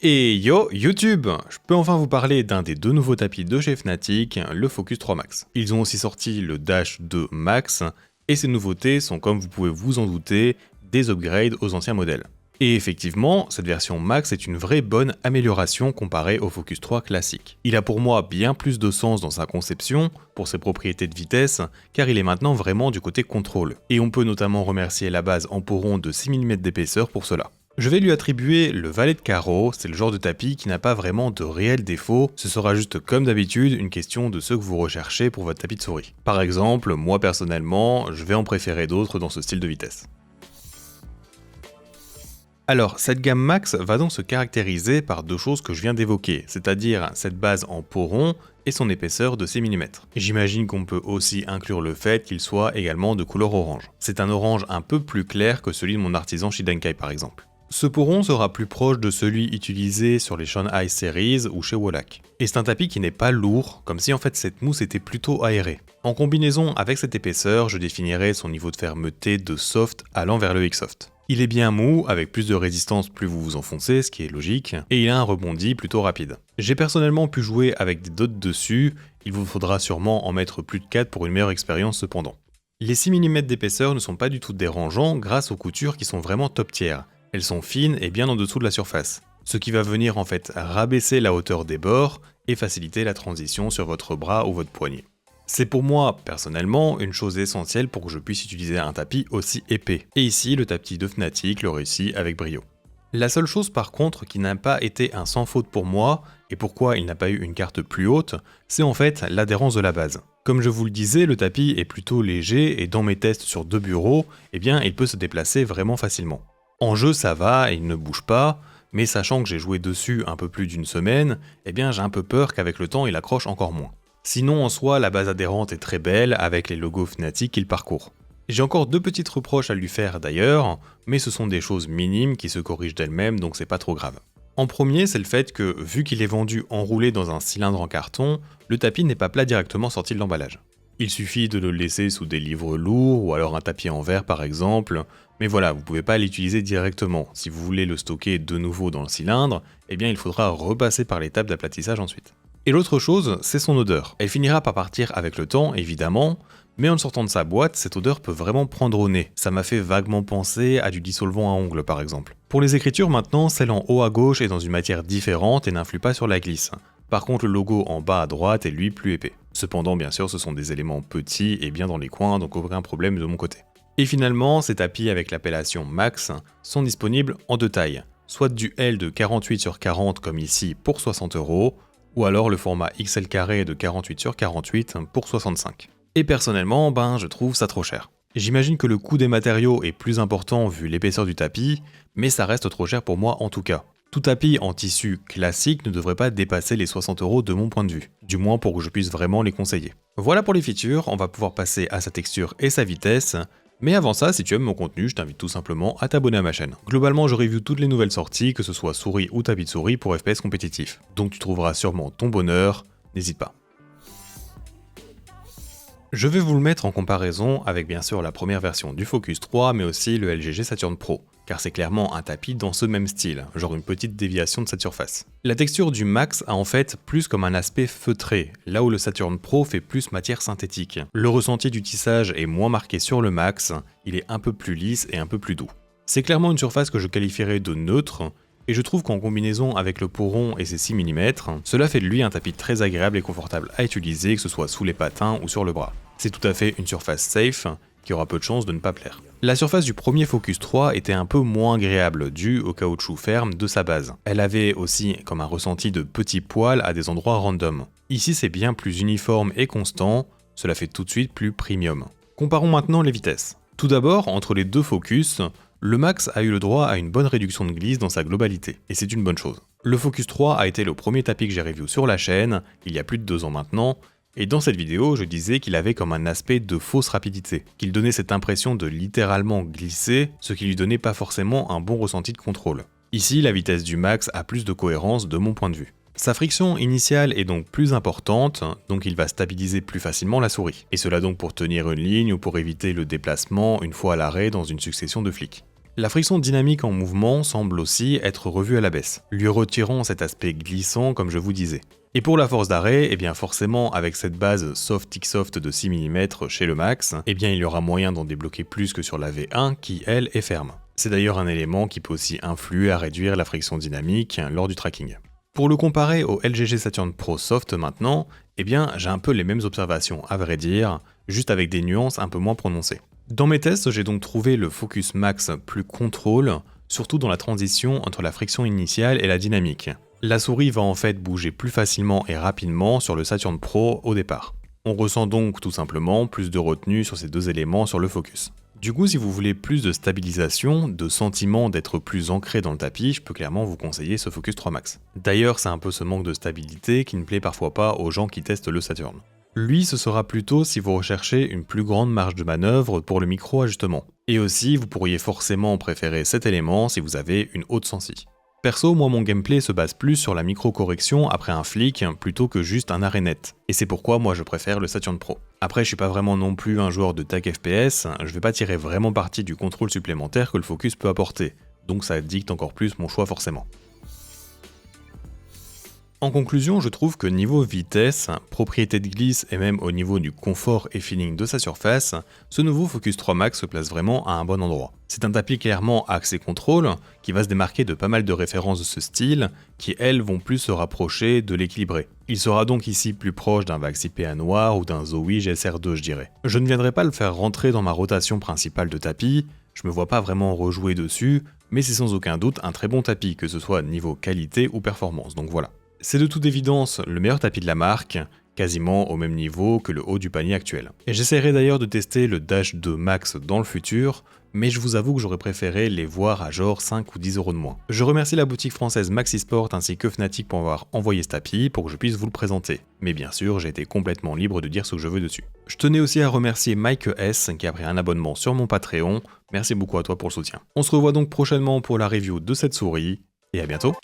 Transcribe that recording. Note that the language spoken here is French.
Et yo YouTube, je peux enfin vous parler d'un des deux nouveaux tapis de chez Fnatic, le Focus 3 Max. Ils ont aussi sorti le Dash 2 Max, et ces nouveautés sont, comme vous pouvez vous en douter, des upgrades aux anciens modèles. Et effectivement, cette version Max est une vraie bonne amélioration comparée au Focus 3 classique. Il a pour moi bien plus de sens dans sa conception, pour ses propriétés de vitesse, car il est maintenant vraiment du côté contrôle. Et on peut notamment remercier la base en peau ronde de 6 mm d'épaisseur pour cela. Je vais lui attribuer le valet de carreau, c'est le genre de tapis qui n'a pas vraiment de réels défauts, ce sera juste comme d'habitude une question de ce que vous recherchez pour votre tapis de souris. Par exemple, moi personnellement, je vais en préférer d'autres dans ce style de vitesse. Alors, cette gamme Max va donc se caractériser par deux choses que je viens d'évoquer, c'est-à-dire cette base en peau rond et son épaisseur de 6 mm. J'imagine qu'on peut aussi inclure le fait qu'il soit également de couleur orange. C'est un orange un peu plus clair que celui de mon artisan Shidankai par exemple. Ce peau rond sera plus proche de celui utilisé sur les Sean Ice Series ou chez Wallach. Et c'est un tapis qui n'est pas lourd, comme si en fait cette mousse était plutôt aérée. En combinaison avec cette épaisseur, je définirais son niveau de fermeté de soft allant vers le X-Soft. Il est bien mou, avec plus de résistance plus vous vous enfoncez, ce qui est logique, et il a un rebondi plutôt rapide. J'ai personnellement pu jouer avec des dots dessus, il vous faudra sûrement en mettre plus de 4 pour une meilleure expérience cependant. Les 6 mm d'épaisseur ne sont pas du tout dérangeants grâce aux coutures qui sont vraiment top tier. Elles sont fines et bien en dessous de la surface, ce qui va venir en fait rabaisser la hauteur des bords et faciliter la transition sur votre bras ou votre poignet. C'est pour moi, personnellement, une chose essentielle pour que je puisse utiliser un tapis aussi épais. Et ici, le tapis de Fnatic le réussit avec brio. La seule chose par contre qui n'a pas été un sans faute pour moi, et pourquoi il n'a pas eu une carte plus haute, c'est en fait l'adhérence de la base. Comme je vous le disais, le tapis est plutôt léger et dans mes tests sur 2 bureaux, eh bien il peut se déplacer vraiment facilement. En jeu ça va et il ne bouge pas, mais sachant que j'ai joué dessus un peu plus d'une semaine, eh bien j'ai un peu peur qu'avec le temps il accroche encore moins. Sinon en soi la base adhérente est très belle avec les logos Fnatic qu'il parcourt. J'ai encore 2 petites reproches à lui faire d'ailleurs, mais ce sont des choses minimes qui se corrigent d'elles-mêmes donc c'est pas trop grave. En premier, c'est le fait que, vu qu'il est vendu enroulé dans un cylindre en carton, le tapis n'est pas plat directement sorti de l'emballage. Il suffit de le laisser sous des livres lourds ou alors un tapis en verre par exemple, mais voilà, vous pouvez pas l'utiliser directement. Si vous voulez le stocker de nouveau dans le cylindre, eh bien il faudra repasser par l'étape d'aplatissage ensuite. Et l'autre chose, c'est son odeur. Elle finira par partir avec le temps, évidemment, mais en sortant de sa boîte, cette odeur peut vraiment prendre au nez. Ça m'a fait vaguement penser à du dissolvant à ongles par exemple. Pour les écritures maintenant, celle en haut à gauche est dans une matière différente et n'influe pas sur la glisse. Par contre, le logo en bas à droite est lui plus épais. Cependant, bien sûr, ce sont des éléments petits et bien dans les coins, donc aucun problème de mon côté. Et finalement, ces tapis avec l'appellation Max sont disponibles en 2 tailles, soit du L de 48 sur 40 comme ici pour 60 €, ou alors le format XL carré de 48 sur 48 pour 65. Et personnellement, je trouve ça trop cher. J'imagine que le coût des matériaux est plus important vu l'épaisseur du tapis, mais ça reste trop cher pour moi en tout cas. Tout tapis en tissu classique ne devrait pas dépasser les 60 € de mon point de vue, du moins pour que je puisse vraiment les conseiller. Voilà pour les features, on va pouvoir passer à sa texture et sa vitesse, mais avant ça, si tu aimes mon contenu, je t'invite tout simplement à t'abonner à ma chaîne. Globalement, je review toutes les nouvelles sorties, que ce soit souris ou tapis de souris pour FPS compétitif, donc tu trouveras sûrement ton bonheur, n'hésite pas. Je vais vous le mettre en comparaison avec bien sûr la première version du Focus 3 mais aussi le LGG Saturn Pro, car c'est clairement un tapis dans ce même style, genre une petite déviation de cette surface. La texture du Max a en fait plus comme un aspect feutré, là où le Saturn Pro fait plus matière synthétique. Le ressenti du tissage est moins marqué sur le Max, il est un peu plus lisse et un peu plus doux. C'est clairement une surface que je qualifierais de neutre, et je trouve qu'en combinaison avec le peau rond et ses 6 mm, cela fait de lui un tapis très agréable et confortable à utiliser, que ce soit sous les patins ou sur le bras. C'est tout à fait une surface safe, qui aura peu de chances de ne pas plaire. La surface du premier Focus 3 était un peu moins agréable, due au caoutchouc ferme de sa base. Elle avait aussi comme un ressenti de petits poils à des endroits random. Ici c'est bien plus uniforme et constant, cela fait tout de suite plus premium. Comparons maintenant les vitesses. Tout d'abord, entre les deux Focus, le Max a eu le droit à une bonne réduction de glisse dans sa globalité, et c'est une bonne chose. Le Focus 3 a été le premier tapis que j'ai review sur la chaîne, il y a plus de 2 ans maintenant, et dans cette vidéo, je disais qu'il avait comme un aspect de fausse rapidité, qu'il donnait cette impression de littéralement glisser, ce qui lui donnait pas forcément un bon ressenti de contrôle. Ici, la vitesse du Max a plus de cohérence de mon point de vue. Sa friction initiale est donc plus importante, donc il va stabiliser plus facilement la souris. Et cela donc pour tenir une ligne ou pour éviter le déplacement une fois à l'arrêt dans une succession de flics. La friction dynamique en mouvement semble aussi être revue à la baisse, lui retirant cet aspect glissant comme je vous disais. Et pour la force d'arrêt, eh bien forcément avec cette base Soft-Tick-Soft de 6 mm chez le Max, eh bien il y aura moyen d'en débloquer plus que sur la V1 qui elle est ferme. C'est d'ailleurs un élément qui peut aussi influer à réduire la friction dynamique lors du tracking. Pour le comparer au LGG Saturn Pro Soft maintenant, eh bien j'ai un peu les mêmes observations à vrai dire, juste avec des nuances un peu moins prononcées. Dans mes tests, j'ai donc trouvé le Focus Max plus contrôle, surtout dans la transition entre la friction initiale et la dynamique. La souris va en fait bouger plus facilement et rapidement sur le Saturn Pro au départ. On ressent donc tout simplement plus de retenue sur ces deux éléments sur le Focus. Du coup, si vous voulez plus de stabilisation, de sentiment d'être plus ancré dans le tapis, je peux clairement vous conseiller ce Focus 3 Max. D'ailleurs, c'est un peu ce manque de stabilité qui ne plaît parfois pas aux gens qui testent le Saturn. Lui, ce sera plutôt si vous recherchez une plus grande marge de manœuvre pour le micro-ajustement. Et aussi, vous pourriez forcément préférer cet élément si vous avez une haute sensi. Perso, moi mon gameplay se base plus sur la micro-correction après un flic plutôt que juste un arrêt net. Et c'est pourquoi moi je préfère le Saturn Pro. Après je suis pas vraiment non plus un joueur de TAC FPS, je vais pas tirer vraiment parti du contrôle supplémentaire que le Focus peut apporter. Donc ça dicte encore plus mon choix forcément. En conclusion, je trouve que niveau vitesse, propriété de glisse et même au niveau du confort et feeling de sa surface, ce nouveau Focus 3 Max se place vraiment à un bon endroit. C'est un tapis clairement axé contrôle, qui va se démarquer de pas mal de références de ce style, qui elles vont plus se rapprocher de l'équilibré. Il sera donc ici plus proche d'un Vaxi PA noir ou d'un Zowie GSR2 je dirais. Je ne viendrai pas le faire rentrer dans ma rotation principale de tapis, je me vois pas vraiment rejouer dessus, mais c'est sans aucun doute un très bon tapis, que ce soit niveau qualité ou performance, donc voilà. C'est de toute évidence le meilleur tapis de la marque, quasiment au même niveau que le haut du panier actuel. Et j'essaierai d'ailleurs de tester le Dash 2 Max dans le futur, mais je vous avoue que j'aurais préféré les voir à genre 5 ou 10 € de moins. Je remercie la boutique française Maxisport ainsi que Fnatic pour avoir envoyé ce tapis pour que je puisse vous le présenter. Mais bien sûr, j'ai été complètement libre de dire ce que je veux dessus. Je tenais aussi à remercier Mike S qui a pris un abonnement sur mon Patreon. Merci beaucoup à toi pour le soutien. On se revoit donc prochainement pour la review de cette souris, et à bientôt.